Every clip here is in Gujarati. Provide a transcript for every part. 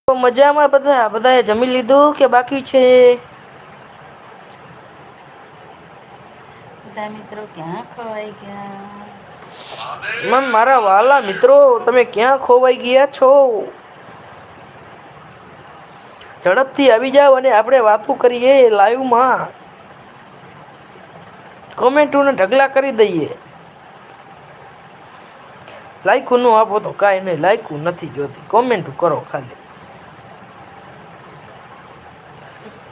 તો મજામાં બધાએ જમી લીધું કે બાકી છે? બધા મિત્રો ક્યાં ખવાઈ ગયા? મારા વાલા મિત્રો તમે ક્યાં ખોવાઈ ગયા છો? ઝડપથી આવી જાવ અને આપડે વાતો કરીએ લાઈવમાં. કોમેન્ટોને ઢગલા કરી દઈએ. લાઈક નું આપો તો કઈ નઈ લાઈક નથી જોતી કોમેન્ટ કરો ખાલી.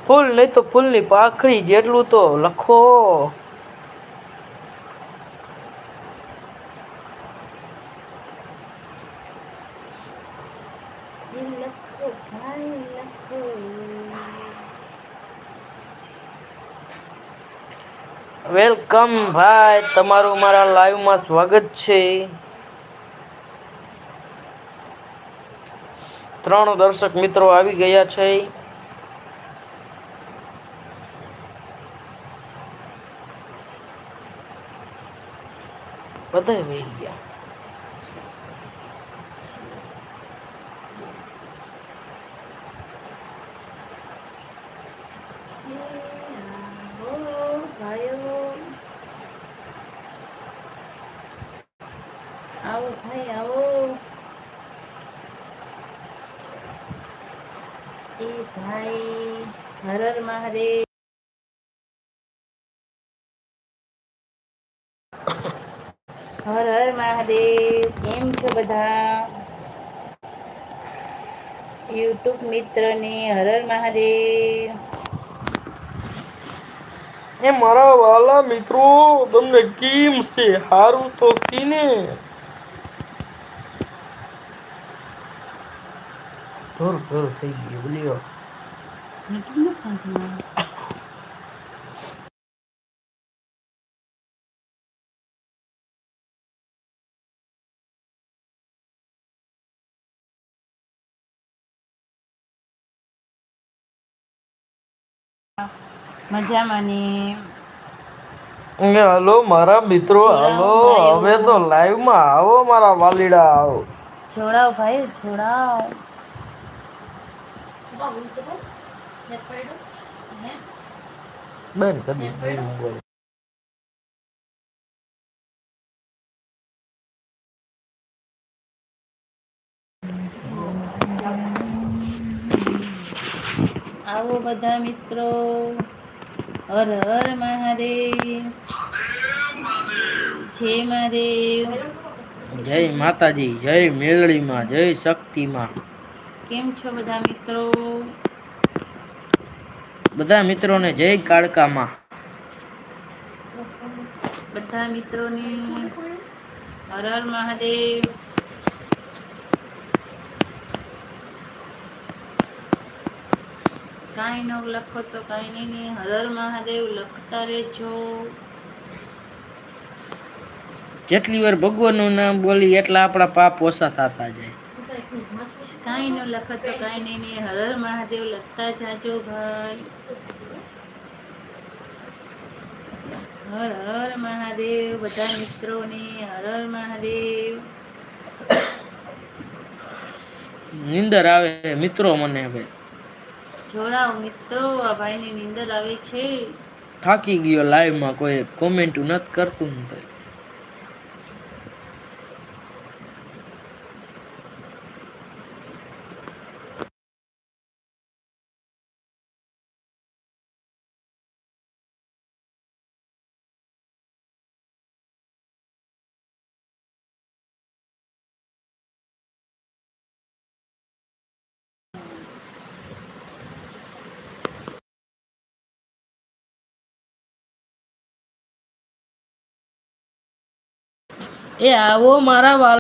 ફૂલ નહી તો ફૂલની પાખડી જેટલું તો લખો. લખો ભાઈ લખો. વેલકમ ભાઈ તમારું મારા લાઈવમાં સ્વાગત છે. 3 દર્શક મિત્રો આવી ગયા છે. બધા વહી ગયા. ભાઈઓ આવો ભાઈ આવો. એ ભાઈ હર હર મહાદેવ. હર હર મહાદેવ. કેમ છો બધા? યુટ્યુબ મિત્રને હર હર મહાદેવ. એ મારા વાલા મિત્રો તમને કેમ છે હારું તો સીને? ધૂર થઈ ગયું લ્યો. મજામાં ને? હલો મારા મિત્રો જોડાઓ હાલો હવે ભાઈઓ તો લાઈવમાં આવો મારા વાલીડા આવો. જોડાવ ભાઈ જોડાવ. બેન કદી આવો બધા મિત્રો. હર હર મહાદેવ. જય મહાદેવ. જય માતાજી જય મેલડીમાં જય શક્તિમાં. કેમ છો બધા મિત્રો? બધા મિત્રોને જય કાળકામાં. બધા મિત્રોને હર હર મહાદેવ. કાંઈ ન લખો તો કાંઈ નહીં હર હર મહાદેવ લખતા રહેજો. જેટલી વાર ભગવાનનું નામ બોલી એટલા આપણા પાપ ઓછા થતા જાય. કાંઈ ન લખો તો કાંઈ નહીં હર હર મહાદેવ લખતા જાજો ભાઈ. હર હર મહાદેવ બધા મિત્રોને હર હર મહાદેવ. નીંદર આવે મિત્રો મને હવે. જોડાઓ મિત્રો આ ભાઈની નીંદર આવે છે. થાકી ગયો લાઈવમાં કોઈ કોમેન્ટ નથી કરતું ને. એ આવો મારા વાલા.